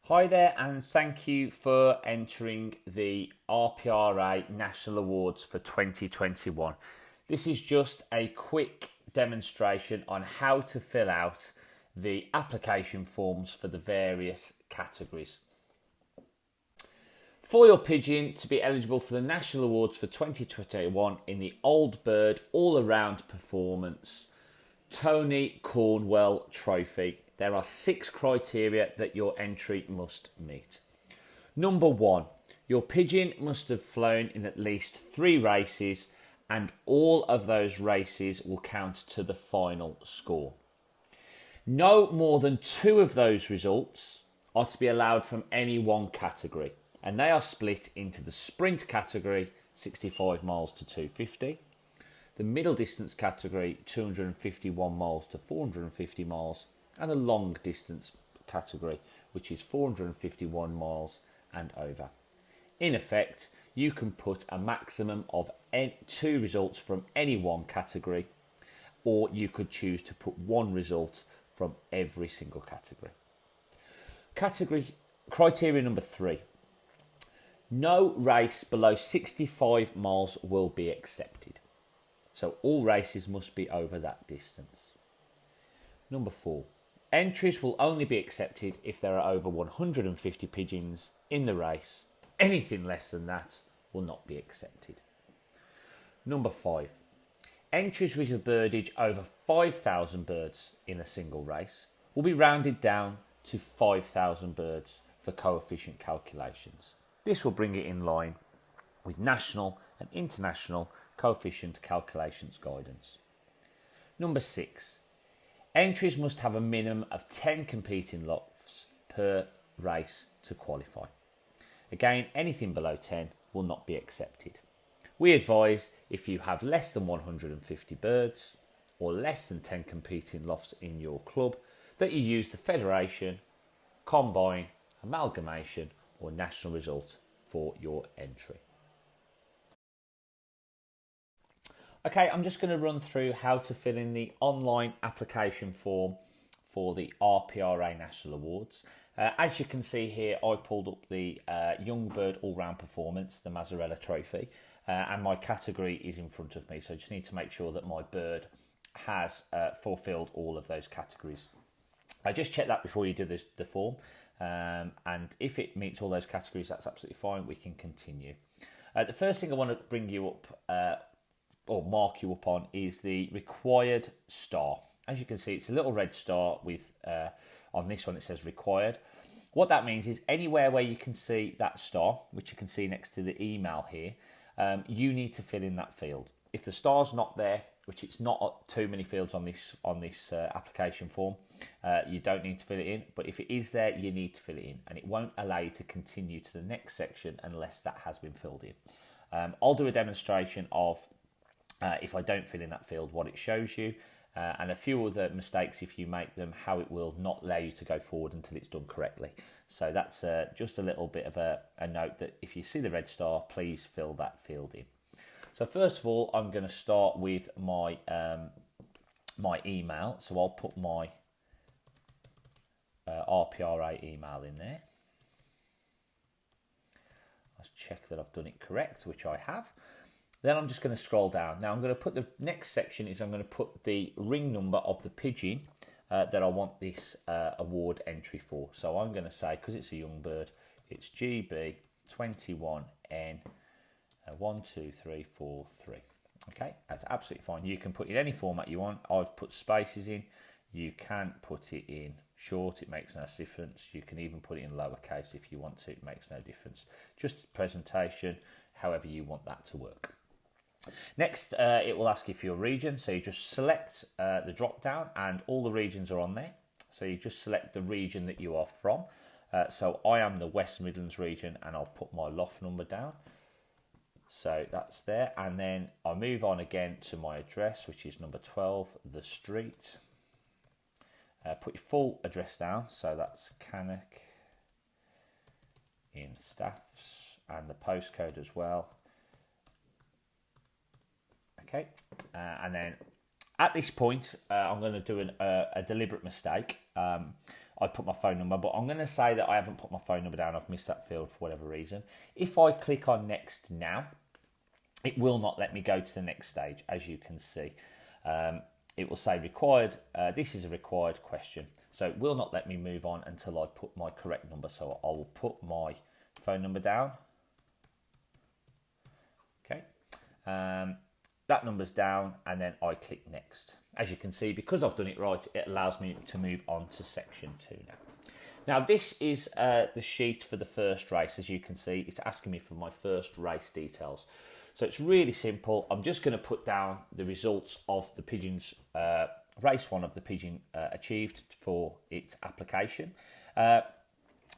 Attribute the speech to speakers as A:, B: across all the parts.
A: Hi there, and thank you for entering the RPRA National Awards for 2021. This is just a quick demonstration on how to fill out the application forms for the various categories. For your pigeon to be eligible for the National Awards for 2021 in the Old Bird All Around Performance Tony Cornwell Trophy, there are 6 criteria that your entry must meet. Number 1, your pigeon must have flown in at least 3 races and all of those races will count to the final score. No more than 2 of those results are to be allowed from any one category, and they are split into the sprint category, 65 miles to 250, the middle distance category, 251 miles to 450 miles, and a long distance category, which is 451 miles and over. In effect, you can put a maximum of 2 results from any one category, or you could choose to put 1 result from every single category. Criteria number 3. No race below 65 miles will be accepted. So all races must be over that distance. Number 4. Entries will only be accepted if there are over 150 pigeons in the race. Anything less than that will not be accepted. Number 5. Entries with a birdage over 5,000 birds in a single race will be rounded down to 5,000 birds for coefficient calculations. This will bring it in line with national and international coefficient calculations guidance. Number 6. Entries must have a minimum of 10 competing lots per race to qualify. Again, anything below 10 will not be accepted. We advise if you have less than 150 birds or less than 10 competing lots in your club that you use the federation, combine, amalgamation or national result for your entry. Okay, I'm just going to run through how to fill in the online application form for the RPRA National Awards. As you can see here, I pulled up the Young Bird All-Round Performance, the Mazzarella Trophy, and my category is in front of me, so I just need to make sure that my bird has fulfilled all of those categories. I just check that before you do the form, and if it meets all those categories, that's absolutely fine, we can continue. The first thing I want to bring you up or mark you up on is the required star. As you can see, it's a little red star with on this one it says required. What that means is anywhere where you can see that star, which you can see next to the email here, you need to fill in that field. If the star's not there, which it's not too many fields on this application form, you don't need to fill it in, but if it is there, you need to fill it in, and it won't allow you to continue to the next section unless that has been filled in. I'll do a demonstration of if I don't fill in that field, what it shows you, and a few other mistakes if you make them, how it will not allow you to go forward until it's done correctly. So that's just a little bit of a note that if you see the red star, please fill that field in. So first of all, I'm going to start with my my email. So I'll put my RPRA email in there. Let's check that I've done it correct, which I have. Then I'm just going to scroll down. Now I'm going to put the next section is I'm going to put the ring number of the pigeon that I want this award entry for. So I'm going to say, because it's a young bird, it's GB21N 12343. Okay, that's absolutely fine. You can put it in any format you want. I've put spaces in. You can put it in short, it makes no difference. You can even put it in lowercase if you want to, it makes no difference. Just presentation, however you want that to work. Next, it will ask you for your region, so you just select the drop down and all the regions are on there. So you just select the region that you are from. So I am the West Midlands region and I'll put my loft number down. So that's there, and then I move on again to my address, which is number 12, the street. Put your full address down, so that's Cannock in Staffs, and the postcode as well. Okay, and then at this point, I'm going to do a deliberate mistake. I I'd put my phone number, but I'm going to say that I haven't put my phone number down. I've missed that field for whatever reason. If I click on next now, it will not let me go to the next stage, as you can see. It will say required, this is a required question. So it will not let me move on until I put my correct number. So I will put my phone number down. Okay, that number's down, and then I click next. As you can see, because I've done it right, it allows me to move on to section 2 now. Now this is the sheet for the first race. As you can see, it's asking me for my first race details. So it's really simple. I'm just going to put down the results of the pigeons, race 1 of the pigeon achieved for its application.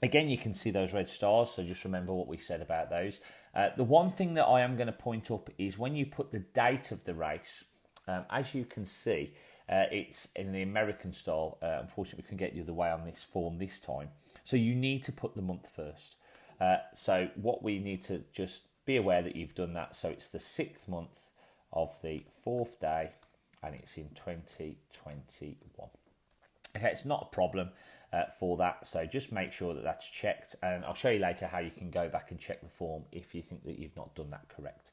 A: Again, you can see those red stars, so just remember what we said about those. The one thing that I am going to point up is when you put the date of the race, as you can see, it's in the American style. Unfortunately, we can get the other way on this form this time. So you need to put the month first. So what we need to just be aware that you've done that. So it's the 6th month of the 4th day, and it's in 2021. Okay, it's not a problem for that. So just make sure that that's checked, and I'll show you later how you can go back and check the form if you think that you've not done that correct.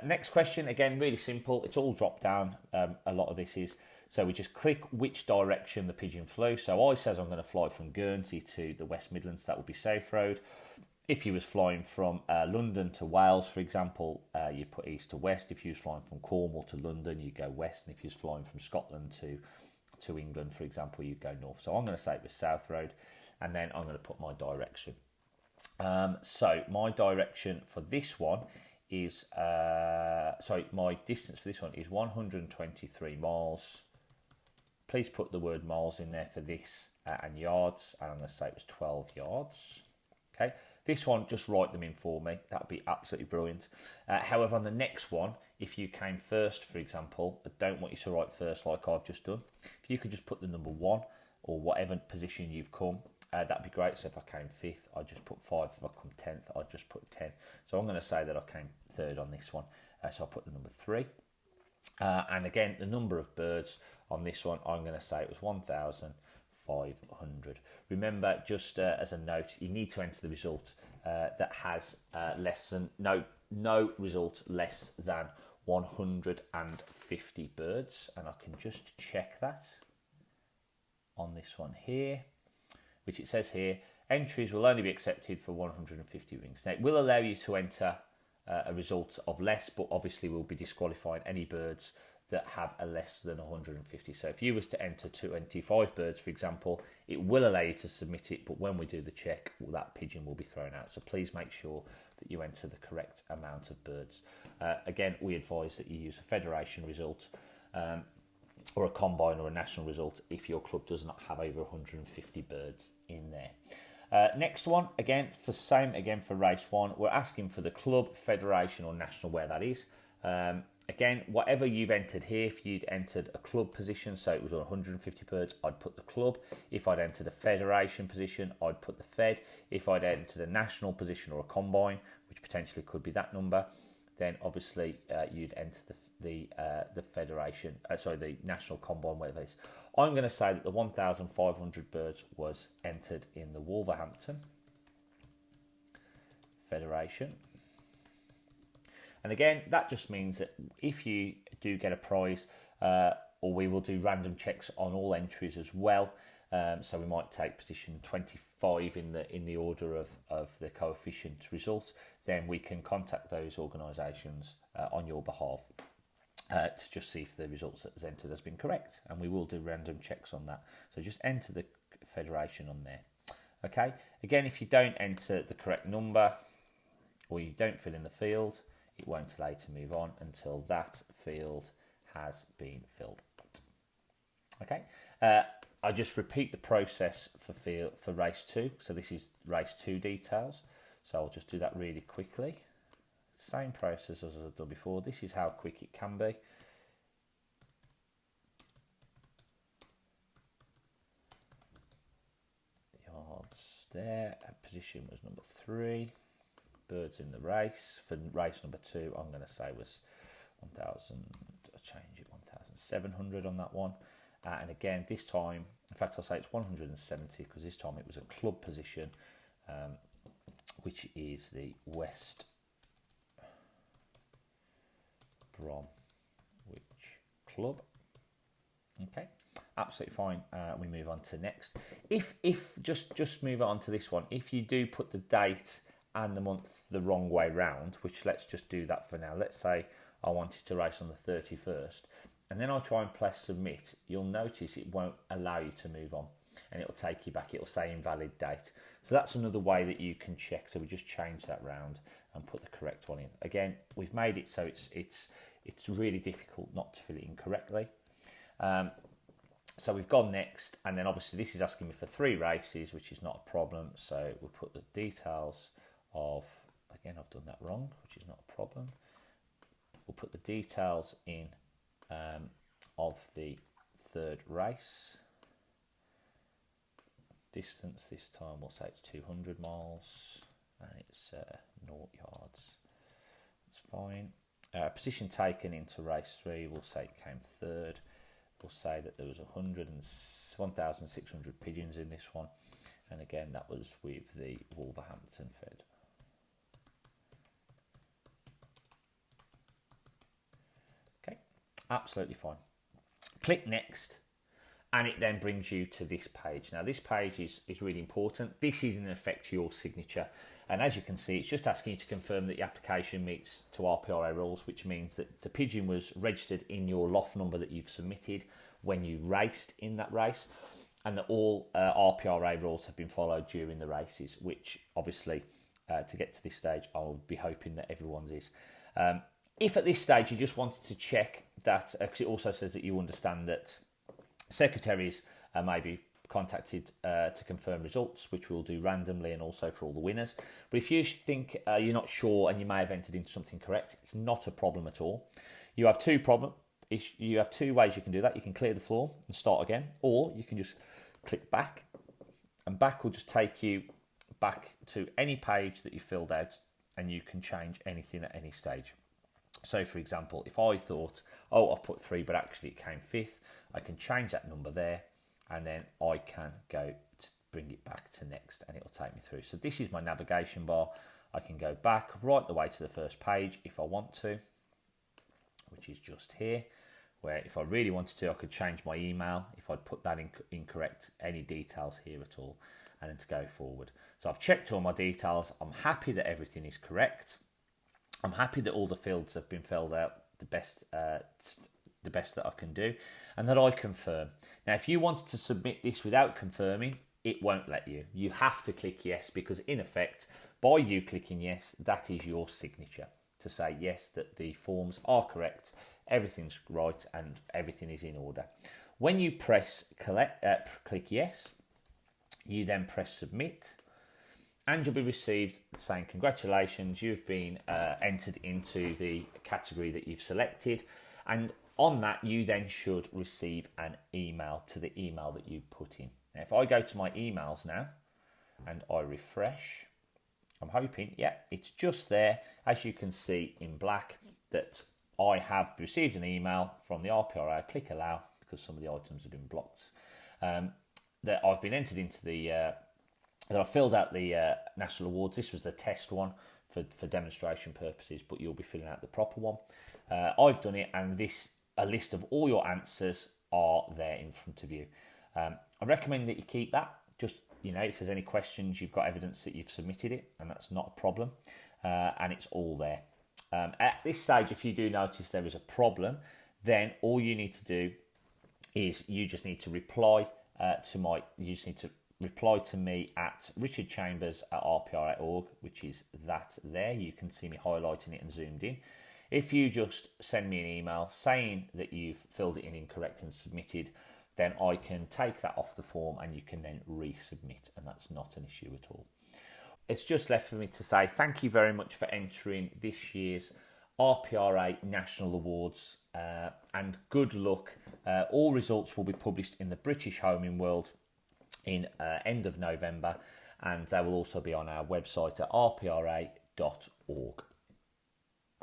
A: Next question, again, really simple. It's all drop down. A lot of this is, so we just click which direction the pigeon flew. So I says I'm going to fly from Guernsey to the West Midlands. That would be Safe Road. If you was flying from London to Wales, for example, you put east to west. If you was flying from Cornwall to London, you go west. And if you was flying from Scotland to England, for example, you go north. So I'm going to say it was South Road, and then I'm going to put my direction. So my direction for this one is, my distance for this one is 123 miles. Please put the word miles in there for this and yards, and I'm going to say it was 12 yards. Okay, this one, just write them in for me. That would be absolutely brilliant. However, on the next one, if you came first, for example, I don't want you to write first like I've just done. If you could just put the number 1 or whatever position you've come, that'd be great. So if I came 5th, I'd just put 5. If I come 10th, I'd just put 10. So I'm going to say that I came 3rd on this one. So I'll put the number 3. And again, the number of birds on this one, I'm going to say it was 1,500. Remember, just as a note, you need to enter the result that has no result less than 150 birds. And I can just check that on this one here, which it says here, entries will only be accepted for 150 rings. Now, it will allow you to enter a result of less, but obviously we'll be disqualifying any birds that have a less than 150. So if you was to enter 25 birds, for example, it will allow you to submit it, but when we do the check, that pigeon will be thrown out. So please make sure that you enter the correct amount of birds. Again, we advise that you use a federation result or a combine or a national result if your club does not have over 150 birds in there. Next one, again for race 1, we're asking for the club, federation or national, where that is. Again, whatever you've entered here, if you'd entered a club position, so it was 150 birds, I'd put the club. If I'd entered a federation position, I'd put the fed. If I'd entered a national position or a combine, which potentially could be that number, then obviously you'd enter the federation, the national combine, whatever it is. I'm going to say that the 1,500 birds was entered in the Wolverhampton Federation. And again, that just means that if you do get a prize, or we will do random checks on all entries as well. So we might take position 25 in the order of the coefficient result. Then we can contact those organisations on your behalf to just see if the results that was entered has been correct. And we will do random checks on that. So just enter the federation on there. Okay. Again, if you don't enter the correct number or you don't fill in the field, it won't allow you to move on until that field has been filled out. Okay, I just repeat the process for race 2. So this is race 2 details. So I'll just do that really quickly. Same process as I've done before. This is how quick it can be. Yards there. Position was number 3. Birds in the race. For race number 2, I'm going to say was 1,000, I'll change it, 1,700 on that one. And again, this time, in fact, I'll say it's 170 because this time it was a club position, which is the West Bromwich Club. Okay, absolutely fine. We move on to next. If just move on to this one. If you do put the date and the month the wrong way round, which let's just do that for now. Let's say I wanted to race on the 31st, and then I'll try and press submit. You'll notice it won't allow you to move on, and it'll take you back. It'll say invalid date. So that's another way that you can check. So we just change that round and put the correct one in. Again, we've made it so it's really difficult not to fill it in correctly. So we've gone next, and then obviously this is asking me for 3 races, which is not a problem. So we'll put the details of, again, I've done that wrong, which is not a problem. We'll put the details in of the 3rd race. Distance this time, we'll say it's 200 miles, and it's 0 yards. That's fine. Position taken into race 3, we'll say it came 3rd. We'll say that there was 1,600 pigeons in this one, and again that was with the Wolverhampton Fed. Okay, absolutely fine. Click next, and it then brings you to this page. Now this page is really important. This is in effect your signature, and as you can see, it's just asking you to confirm that the application meets to RPRA rules, which means that the pigeon was registered in your loft number that you've submitted when you raced in that race, and that all RPRA rules have been followed during the races, which obviously to get to this stage I'll be hoping that everyone's is. If at this stage you just wanted to check that, because it also says that you understand that secretaries may be contacted to confirm results, which we'll do randomly and also for all the winners. But if you think you're not sure and you may have entered into something correct, it's not a problem at all. You have two ways you can do that. You can clear the floor and start again, or you can just click back, and back will just take you back to any page that you filled out, and you can change anything at any stage. So for example, if I thought, oh, I've put 3, but actually it came 5th, I can change that number there, and then I can go to bring it back to next, and it'll take me through. So this is my navigation bar. I can go back right the way to the first page if I want to, which is just here, where if I really wanted to, I could change my email if I'd put that incorrect, any details here at all, and then to go forward. So I've checked all my details. I'm happy that everything is correct. I'm happy that all the fields have been filled out the best that I can do, and that I confirm. Now, if you wanted to submit this without confirming, it won't let you. You have to click yes, because in effect, by you clicking yes, that is your signature to say yes, that the forms are correct, everything's right, and everything is in order. When you press click yes, you then press submit, and you'll be received saying congratulations, you've been entered into the category that you've selected, and on that you then should receive an email to the email that you put in. Now, if I go to my emails now and I refresh, I'm hoping, yeah, it's just there, as you can see in black, that I have received an email from the RPRA. Click allow, because some of the items have been blocked, that I've been entered into that I filled out the national awards. This was the test one for demonstration purposes, but you'll be filling out the proper one. I've done it, and a list of all your answers are there in front of you. I recommend that you keep that. Just, if there's any questions, you've got evidence that you've submitted it, and that's not a problem, and it's all there. At this stage, if you do notice there is a problem, then all you need to do is you just need to reply reply to me at richardchambers@rpra.org, which is that there. You can see me highlighting it and zoomed in. If you just send me an email saying that you've filled it in incorrect and submitted, then I can take that off the form and you can then resubmit, and that's not an issue at all. It's just left for me to say thank you very much for entering this year's RPRA National Awards, and good luck. All results will be published in the British Homing World in end of November, and they will also be on our website at rpra.org.